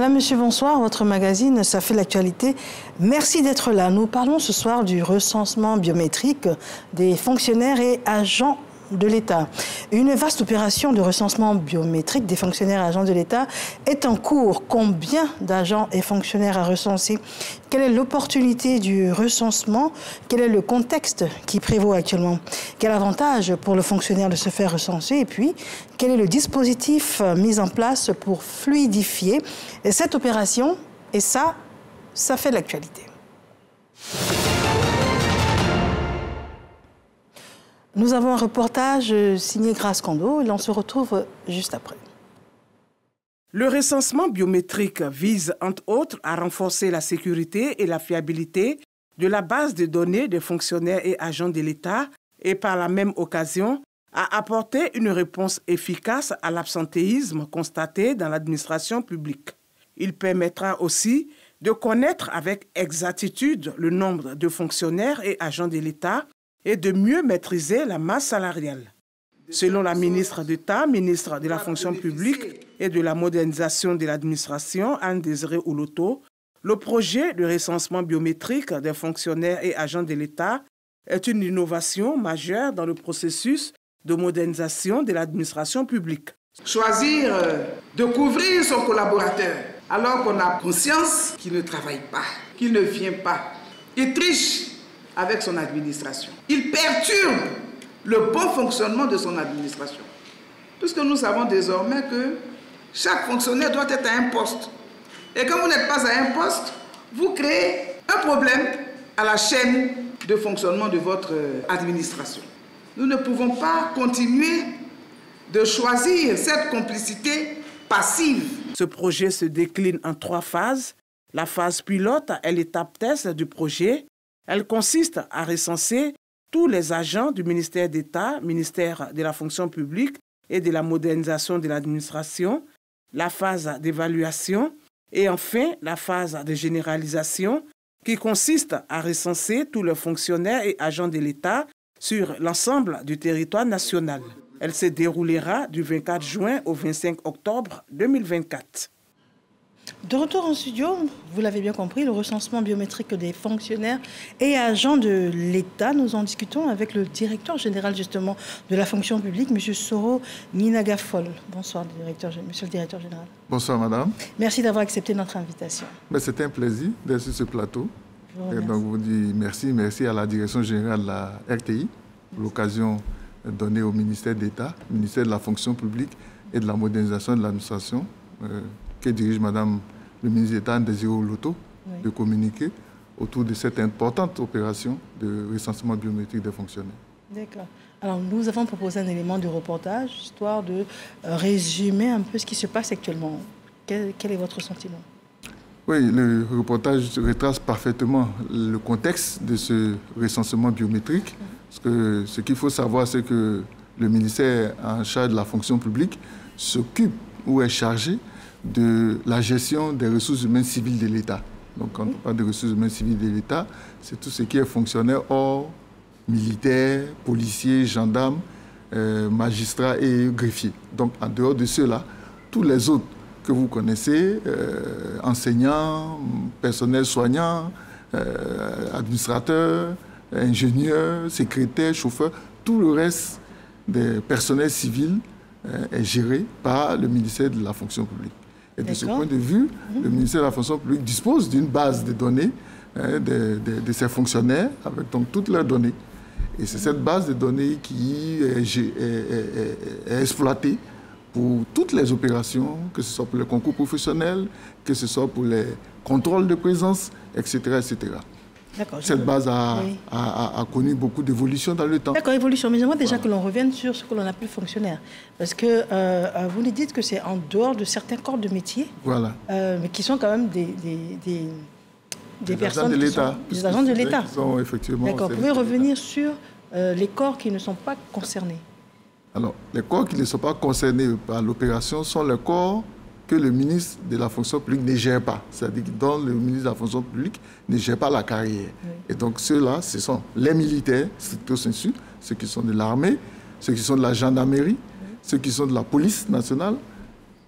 Madame, Monsieur, bonsoir. Votre magazine, ça fait l'actualité. Merci d'être là. Nous parlons ce soir du recensement biométrique des fonctionnaires et agents de l'État. Une vaste opération de recensement biométrique des fonctionnaires et agents de l'État est en cours. Combien d'agents et fonctionnaires à recenser? Quelle est l'opportunité du recensement? Quel est le contexte qui prévaut actuellement? Quel avantage pour le fonctionnaire de se faire recenser? Et puis, quel est le dispositif mis en place pour fluidifier cette opération? Et ça fait de l'actualité. Nous avons un reportage signé Grace Kondo et on se retrouve juste après. Le recensement biométrique vise, entre autres, à renforcer la sécurité et la fiabilité de la base de données des fonctionnaires et agents de l'État et par la même occasion à apporter une réponse efficace à l'absentéisme constaté dans l'administration publique. Il permettra aussi de connaître avec exactitude le nombre de fonctionnaires et agents de l'État et de mieux maîtriser la masse salariale. Selon la ministre d'État, ministre de la fonction publique et de la modernisation de l'administration, Anne-Désirée Ouloto, le projet de recensement biométrique des fonctionnaires et agents de l'État est une innovation majeure dans le processus de modernisation de l'administration publique. Choisir de couvrir son collaborateur alors qu'on a conscience qu'il ne travaille pas, qu'il ne vient pas, il triche avec son administration. Il perturbe le bon fonctionnement de son administration. Puisque nous savons désormais que chaque fonctionnaire doit être à un poste. Et quand vous n'êtes pas à un poste, vous créez un problème à la chaîne de fonctionnement de votre administration. Nous ne pouvons pas continuer de choisir cette complicité passive. Ce projet se décline en 3 phases. La phase pilote est l'étape test du projet. Elle consiste à recenser tous les agents du ministère d'État, ministère de la fonction publique et de la modernisation de l'administration, la phase d'évaluation et enfin la phase de généralisation qui consiste à recenser tous les fonctionnaires et agents de l'État sur l'ensemble du territoire national. Elle se déroulera du 24 juin au 25 octobre 2024. De retour en studio, vous l'avez bien compris, le recensement biométrique des fonctionnaires et agents de l'État. Nous en discutons avec le directeur général justement de la fonction publique, M. Soro Ninagafol. Bonsoir, monsieur le directeur général. Bonsoir, madame. Merci d'avoir accepté notre invitation. C'est un plaisir d'être sur ce plateau. Et donc, vous dis merci à la direction générale de la RTI pour l'occasion donnée au ministère d'État, ministère de la fonction publique et de la modernisation de l'administration, que dirige Madame le ministre d'État Anne-Désirée Ouloto, de communiquer autour de cette importante opération de recensement biométrique des fonctionnaires. D'accord. Alors, nous avons proposé un élément de reportage, histoire de résumer un peu ce qui se passe actuellement. Quel est votre sentiment? Oui, le reportage retrace parfaitement le contexte de ce recensement biométrique. Parce que ce qu'il faut savoir, c'est que le ministère en charge de la fonction publique s'occupe ou est chargé de la gestion des ressources humaines civiles de l'État. Donc, quand on parle de ressources humaines civiles de l'État, c'est tout ce qui est fonctionnaire hors militaires, policiers, gendarmes, magistrats et greffiers. Donc, en dehors de ceux-là, tous les autres que vous connaissez, enseignants, personnel soignant, administrateurs, ingénieurs, secrétaires, chauffeurs, tout le reste des personnels civils est géré par le ministère de la fonction publique. Et de ce point de vue, le ministère de la fonction publique dispose d'une base de données de ses fonctionnaires, avec donc toutes leurs données. Et c'est cette base de données qui est exploitée pour toutes les opérations, que ce soit pour les concours professionnels, que ce soit pour les contrôles de présence, etc. etc. Cette base a connu beaucoup d'évolutions dans le temps. D'accord, évolution. Mais j'aimerais déjà que l'on revienne sur ce que l'on appelle fonctionnaire. Parce que vous nous dites que c'est en dehors de certains corps de métier, mais qui sont quand même des personnes de l'État. Des agents de l'État. D'accord. Vous pouvez revenir sur les corps qui ne sont pas concernés. Alors, les corps qui ne sont pas concernés par l'opération sont les corps que le ministre de la fonction publique ne gère pas. C'est-à-dire que dans le ministre de la fonction publique ne gère pas la carrière. Et donc ceux-là, ce sont les militaires, stricto sensu, ceux qui sont de l'armée, ceux qui sont de la gendarmerie, ceux qui sont de la police nationale,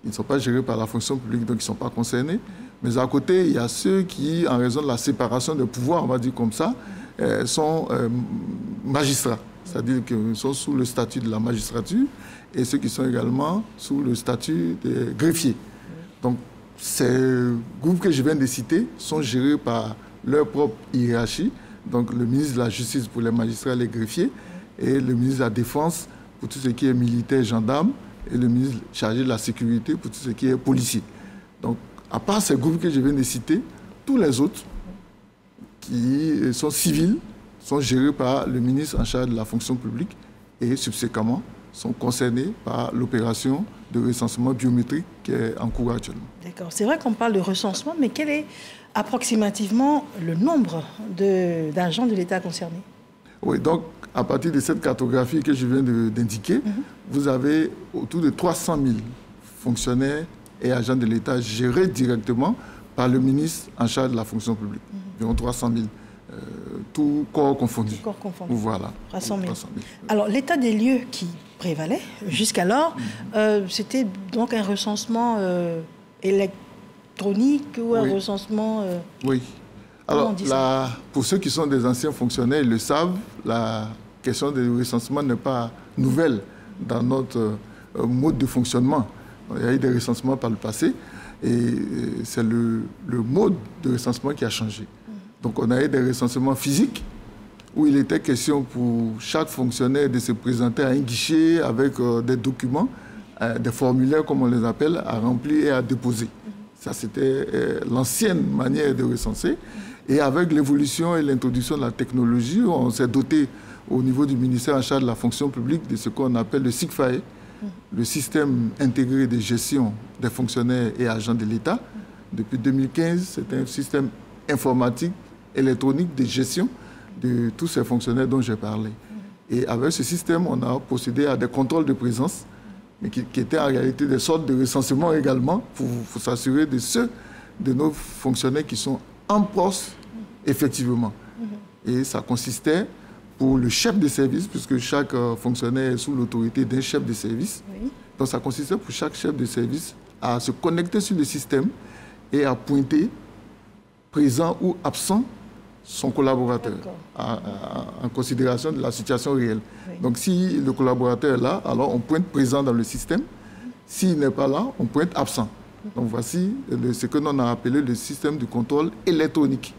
Ils ne sont pas gérés par la fonction publique, donc ils ne sont pas concernés. Mais à côté, il y a ceux qui, en raison de la séparation des pouvoirs, on va dire comme ça, sont magistrats. C'est-à-dire qu'ils sont sous le statut de la magistrature et ceux qui sont également sous le statut de greffier. Donc, ces groupes que je viens de citer sont gérés par leur propre hiérarchie. Donc, le ministre de la Justice pour les magistrats et les greffiers et le ministre de la Défense pour tout ce qui est militaire, gendarme et le ministre chargé de la sécurité pour tout ce qui est policier. Donc, à part ces groupes que je viens de citer, tous les autres qui sont civils sont gérés par le ministre en charge de la fonction publique et subséquemment sont concernés par l'opération de recensement biométrique qui est en cours actuellement. D'accord. C'est vrai qu'on parle de recensement, mais quel est approximativement le nombre d'agents de l'État concernés? Oui, donc à partir de cette cartographie que je viens d'indiquer, vous avez autour de 300 000 fonctionnaires et agents de l'État gérés directement par le ministre en charge de la fonction publique. Environ 300 000. Tout corps confondu. Tout corps confondu. Voilà. 300 000. Alors, l'état des lieux qui prévalait jusqu'alors, c'était donc un recensement électronique ou un recensement... Oui. Alors, pour ceux qui sont des anciens fonctionnaires, ils le savent, la question du recensement n'est pas nouvelle dans notre mode de fonctionnement. Il y a eu des recensements par le passé et c'est le mode de recensement qui a changé. Donc, on a eu des recensements physiques où il était question pour chaque fonctionnaire de se présenter à un guichet avec des documents, des formulaires, comme on les appelle, à remplir et à déposer. Ça, c'était l'ancienne manière de recenser. Et avec l'évolution et l'introduction de la technologie, on s'est doté au niveau du ministère en charge de la fonction publique de ce qu'on appelle le SIGFAE, le système intégré de gestion des fonctionnaires et agents de l'État. Depuis 2015, c'est un système informatique électronique de gestion de tous ces fonctionnaires dont j'ai parlé. Et avec ce système, on a procédé à des contrôles de présence, mais qui étaient en réalité des sortes de recensement également, pour s'assurer de ceux de nos fonctionnaires qui sont en poste, effectivement. Et ça consistait pour le chef de service, puisque chaque fonctionnaire est sous l'autorité d'un chef de service. Donc ça consistait pour chaque chef de service à se connecter sur le système et à pointer présent ou absent son collaborateur en considération de la situation réelle. Donc si le collaborateur est là, alors on pointe présent dans le système. S'il n'est pas là, on pointe absent. Donc voici ce que l'on a appelé le système de contrôle électronique.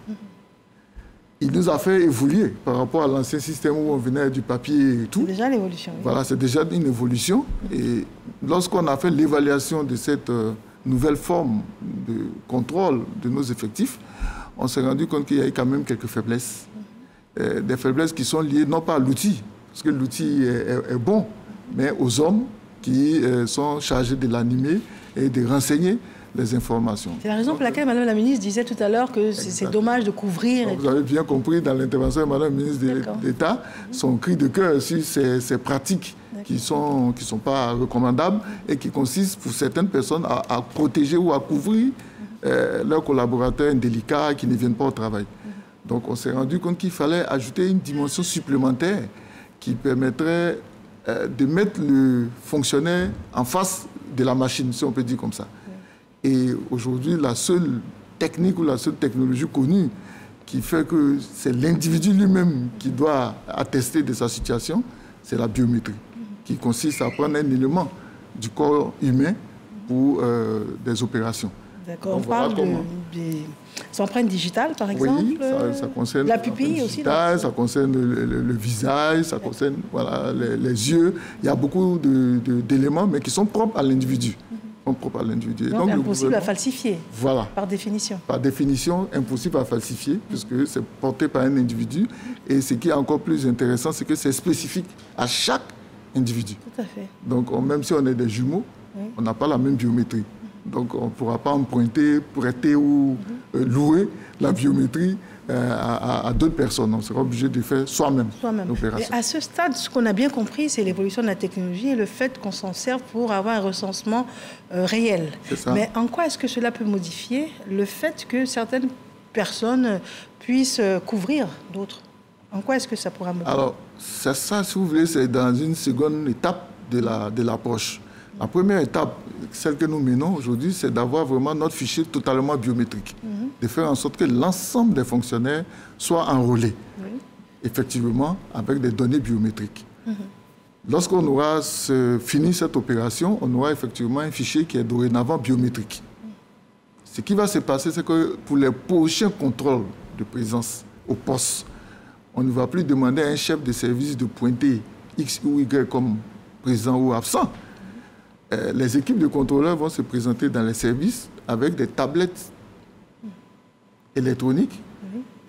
Il nous a fait évoluer par rapport à l'ancien système où on venait du papier et tout. C'est déjà l'évolution. Oui. Voilà, c'est déjà une évolution. Et lorsqu'on a fait l'évaluation de cette nouvelle forme de contrôle de nos effectifs, on s'est rendu compte qu'il y avait quand même quelques faiblesses. Des faiblesses qui sont liées non pas à l'outil, parce que l'outil est bon, mais aux hommes qui sont chargés de l'animer et de renseigner les informations. C'est la raison pour laquelle Mme la ministre disait tout à l'heure que c'est dommage de couvrir. Vous avez bien compris dans l'intervention de Mme la ministre de l'État, son cri de cœur sur ces pratiques qui ne sont pas recommandables et qui consistent pour certaines personnes à protéger ou à couvrir leurs collaborateurs indélicats qui ne viennent pas au travail. Donc on s'est rendu compte qu'il fallait ajouter une dimension supplémentaire qui permettrait de mettre le fonctionnaire en face de la machine, si on peut dire comme ça. Et aujourd'hui, la seule technique ou la seule technologie connue qui fait que c'est l'individu lui-même qui doit attester de sa situation, c'est la biométrie, qui consiste à prendre un élément du corps humain pour des opérations. D'accord, on parle des empreintes digitales, par exemple. Oui, ça concerne la pupille aussi. Ça concerne le visage, ça concerne les yeux. Il y a beaucoup d'éléments, mais qui sont propres à l'individu. Donc impossible à falsifier. Voilà. Par définition. Par définition, impossible à falsifier, puisque c'est porté par un individu. Et ce qui est encore plus intéressant, c'est que c'est spécifique à chaque individu. Tout à fait. Donc même si on est des jumeaux, on n'a pas la même biométrie. Donc on ne pourra pas emprunter, prêter ou louer la biométrie à d'autres personnes. On sera obligé de faire soi-même l'opération. À ce stade, ce qu'on a bien compris, c'est l'évolution de la technologie et le fait qu'on s'en serve pour avoir un recensement réel. Mais en quoi est-ce que cela peut modifier le fait que certaines personnes puissent couvrir d'autres? En quoi est-ce que ça pourra modifier? Alors, ça, si vous voulez, c'est dans une seconde étape de l'approche. La première étape, celle que nous menons aujourd'hui, c'est d'avoir vraiment notre fichier totalement biométrique. De faire en sorte que l'ensemble des fonctionnaires soient enrôlés, effectivement, avec des données biométriques. Lorsqu'on aura fini cette opération, on aura effectivement un fichier qui est dorénavant biométrique. Ce qui va se passer, c'est que pour les prochains contrôles de présence au poste, on ne va plus demander à un chef de service de pointer X ou Y comme présent ou absent. Les équipes de contrôleurs vont se présenter dans les services avec des tablettes électroniques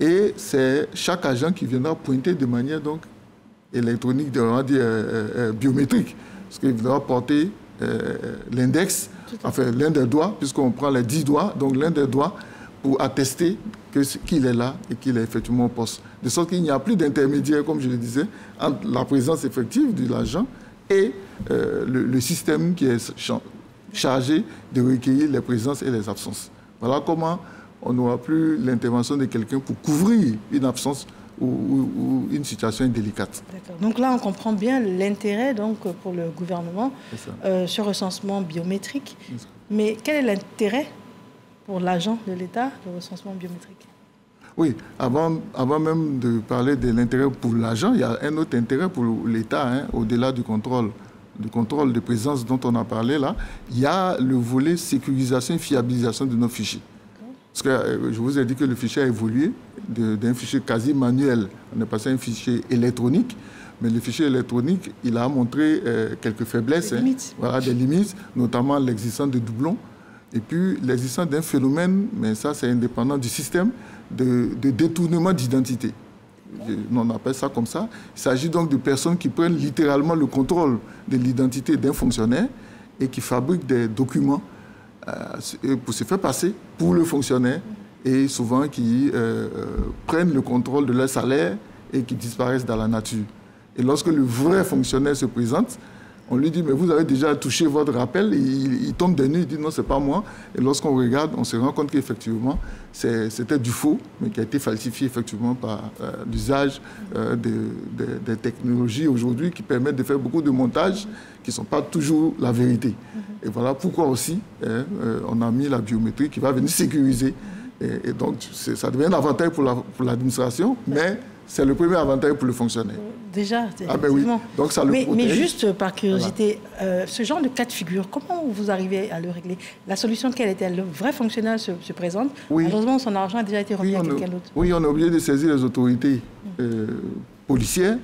et c'est chaque agent qui viendra pointer de manière donc électronique, biométrique, parce qu'il devra porter l'index, enfin l'un des doigts, puisqu'on prend les 10 doigts, donc l'un des doigts pour attester qu'il est là et qu'il est effectivement au poste. De sorte qu'il n'y a plus d'intermédiaire, comme je le disais, entre la présence effective de l'agent et le système qui est chargé de recueillir les présences et les absences. Voilà comment on n'aura plus l'intervention de quelqu'un pour couvrir une absence ou une situation indélicate. Donc là, on comprend bien l'intérêt pour le gouvernement ce recensement biométrique. Mais quel est l'intérêt pour l'agent de l'État, le recensement biométrique? Oui, avant même de parler de l'intérêt pour l'agent, il y a un autre intérêt pour l'État, au-delà du contrôle de présence dont on a parlé là. Il y a le volet sécurisation et fiabilisation de nos fichiers. Parce que je vous ai dit que le fichier a évolué d'un fichier quasi manuel. On est passé à un fichier électronique. Mais le fichier électronique, il a montré quelques faiblesses. Des limites, notamment l'existence de doublons. Et puis l'existence d'un phénomène, mais ça c'est indépendant du système, de détournement d'identité. On appelle ça comme ça. Il s'agit donc de personnes qui prennent littéralement le contrôle de l'identité d'un fonctionnaire et qui fabriquent des documents pour se faire passer pour le fonctionnaire et souvent qui prennent le contrôle de leur salaire et qui disparaissent dans la nature. Et lorsque le vrai fonctionnaire se présente, on lui dit, mais vous avez déjà touché votre rappel. Il tombe des nues, il dit, non, c'est pas moi. Et lorsqu'on regarde, on se rend compte qu'effectivement, c'était du faux, mais qui a été falsifié effectivement par l'usage des technologies aujourd'hui qui permettent de faire beaucoup de montages qui ne sont pas toujours la vérité. Et voilà pourquoi aussi, on a mis la biométrie qui va venir sécuriser. Et donc, ça devient un avantage pour l'administration, mais c'est le premier avantage pour le fonctionnaire. Déjà, oui. Donc ça le protège. Mais juste par curiosité, ce genre de cas de figure, comment vous arrivez à le régler? La solution, quelle était? Le vrai fonctionnaire se présente, malheureusement son argent a déjà été remis à quelqu'un d'autre. Oui, on est obligé de saisir les autorités policières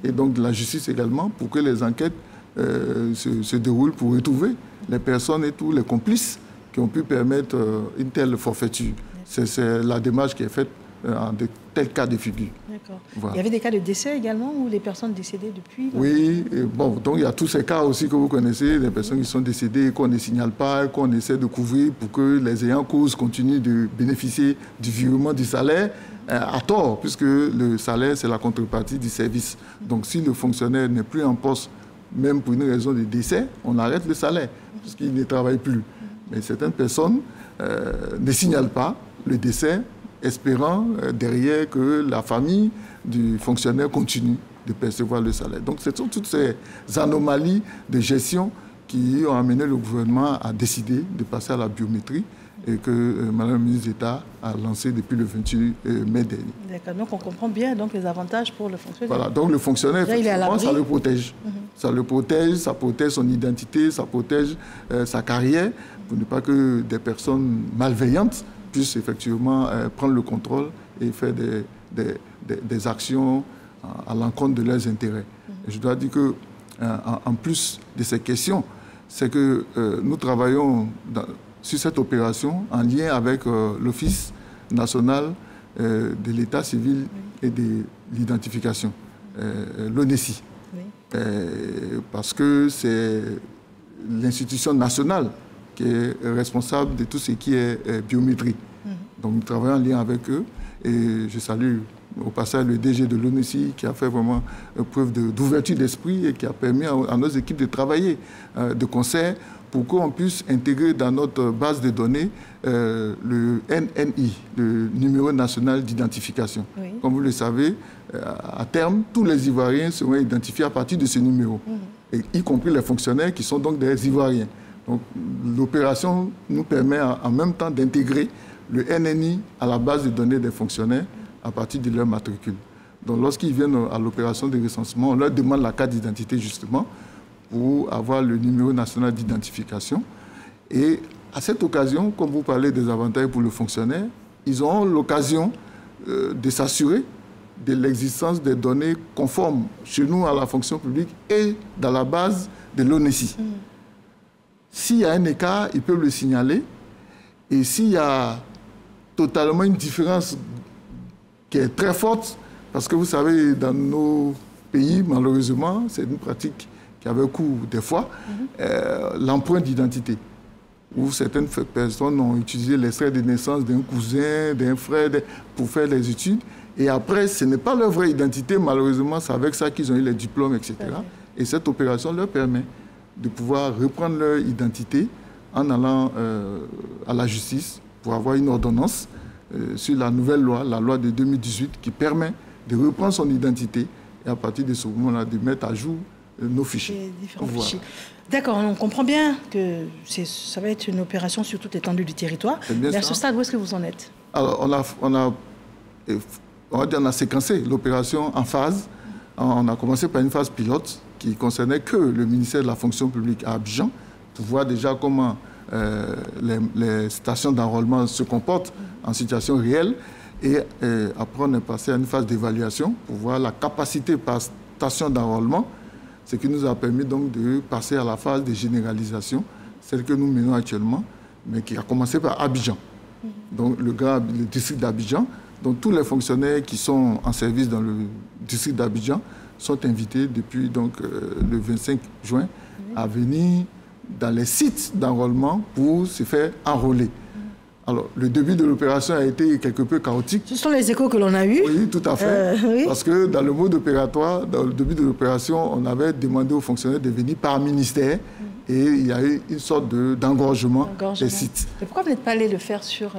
et donc de la justice également pour que les enquêtes se déroulent pour retrouver les personnes et tous les complices qui ont pu permettre une telle forfaiture. C'est la démarche qui est faite en de tels cas de figure. D'accord. Voilà. Il y avait des cas de décès également, ou les personnes décédées depuis? Oui, donc il y a tous ces cas aussi que vous connaissez, des personnes qui sont décédées, qu'on ne signale pas, qu'on essaie de couvrir pour que les ayants cause continuent de bénéficier du virement du salaire à tort, puisque le salaire, c'est la contrepartie du service. Donc si le fonctionnaire n'est plus en poste, même pour une raison de décès, on arrête le salaire, puisqu'il ne travaille plus. Mais certaines personnes ne signalent pas le décès, espérant derrière que la famille du fonctionnaire continue de percevoir le salaire. Donc, ce sont toutes ces anomalies de gestion qui ont amené le gouvernement à décider de passer à la biométrie et que Mme la ministre d'État a lancé depuis le 28 mai dernier. D'accord, donc on comprend bien donc, les avantages pour le fonctionnaire. Voilà, donc le fonctionnaire, effectivement, ça le protège. Ça le protège, ça protège son identité, ça protège sa carrière, pour ne pas que des personnes malveillantes puissent effectivement prendre le contrôle et faire des actions à l'encontre de leurs intérêts. Et je dois dire que, en plus de ces questions, c'est que nous travaillons sur cette opération en lien avec l'Office national de l'état civil et de l'identification, l'ONESI. Parce que c'est l'institution nationale qui est responsable de tout ce qui est biométrie. Donc nous travaillons en lien avec eux et je salue au passage le DG de l'ONESI qui a fait vraiment preuve d'ouverture d'esprit et qui a permis à nos équipes de travailler de concert pour qu'on puisse intégrer dans notre base de données le NNI, le numéro national d'identification. Comme vous le savez, à terme, tous les Ivoiriens seront identifiés à partir de ce numéro. y compris les fonctionnaires qui sont donc des Ivoiriens. Donc l'opération nous permet en même temps d'intégrer le NNI à la base de données des fonctionnaires à partir de leur matricule. Donc lorsqu'ils viennent à l'opération de recensement, on leur demande la carte d'identité justement pour avoir le numéro national d'identification. Et à cette occasion, comme vous parlez des avantages pour le fonctionnaire, ils auront l'occasion de s'assurer de l'existence des données conformes chez nous à la fonction publique et dans la base de l'ONESI. S'il y a un écart, ils peuvent le signaler. Et s'il y a totalement une différence qui est très forte, parce que vous savez, dans nos pays, malheureusement, c'est une pratique qui avait cours des fois, l'empreinte d'identité, où certaines personnes ont utilisé l'extrait de naissance d'un cousin, d'un frère, pour faire les études. Et après, ce n'est pas leur vraie identité, malheureusement, c'est avec ça qu'ils ont eu les diplômes, etc. Et cette opération leur permet de pouvoir reprendre leur identité en allant à la justice pour avoir une ordonnance sur la nouvelle loi, la loi de 2018, qui permet de reprendre son identité et à partir de ce moment-là, de mettre à jour nos fichiers. Voilà. D'accord, on comprend bien que ça va être une opération sur toute l'étendue du territoire. Mais à ce stade, où est-ce que vous en êtes? Alors, on a séquencé l'opération en phase. On a commencé par une phase pilote qui concernait que le ministère de la fonction publique à Abidjan, pour voir déjà comment les stations d'enrôlement se comportent en situation réelle. Et après, on est passé à une phase d'évaluation pour voir la capacité par station d'enrôlement, ce qui nous a permis donc de passer à la phase de généralisation, celle que nous menons actuellement, mais qui a commencé par Abidjan. Donc le district d'Abidjan. Donc tous les fonctionnaires qui sont en service dans le district d'Abidjan sont invités depuis donc, le 25 juin à venir dans les sites d'enrôlement pour se faire enrôler. Alors, le début de l'opération a été quelque peu chaotique. Ce sont les échos que l'on a eus. Oui, tout à fait. Oui. Parce que dans le mode opératoire, dans le début de l'opération, on avait demandé aux fonctionnaires de venir par ministère et il y a eu une sorte d'engorgement des sites. Mais pourquoi vous n'êtes pas allé le faire sur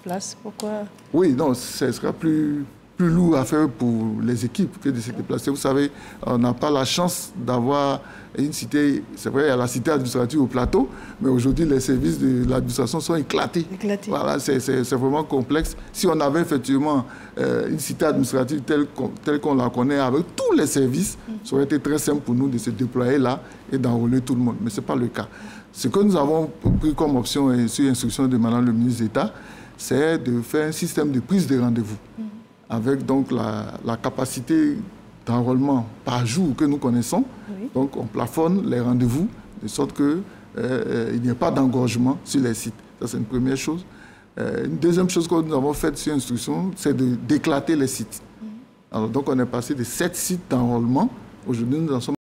place? Pourquoi? Oui, non, ce sera plus lourd à faire pour les équipes que de se déplacer. Vous savez, on n'a pas la chance d'avoir une cité, c'est vrai, il y a la cité administrative au plateau, mais aujourd'hui, les services de l'administration sont éclatés. Voilà, c'est vraiment complexe. Si on avait effectivement une cité administrative telle qu'on la connaît, avec tous les services, ça aurait été très simple pour nous de se déployer là et d'enrôler tout le monde. Mais ce n'est pas le cas. Ce que nous avons pris comme option, et sur instruction de Madame le ministre d'État, c'est de faire un système de prise de rendez-vous. Avec donc la capacité d'enrôlement par jour que nous connaissons. Donc on plafonne les rendez-vous de sorte qu'il n'y ait pas d'engorgement sur les sites. Ça, c'est une première chose. Une deuxième chose que nous avons faite sur instruction, c'est d'éclater les sites. Alors, donc on est passé de 7 sites d'enrôlement. Aujourd'hui, nous en sommes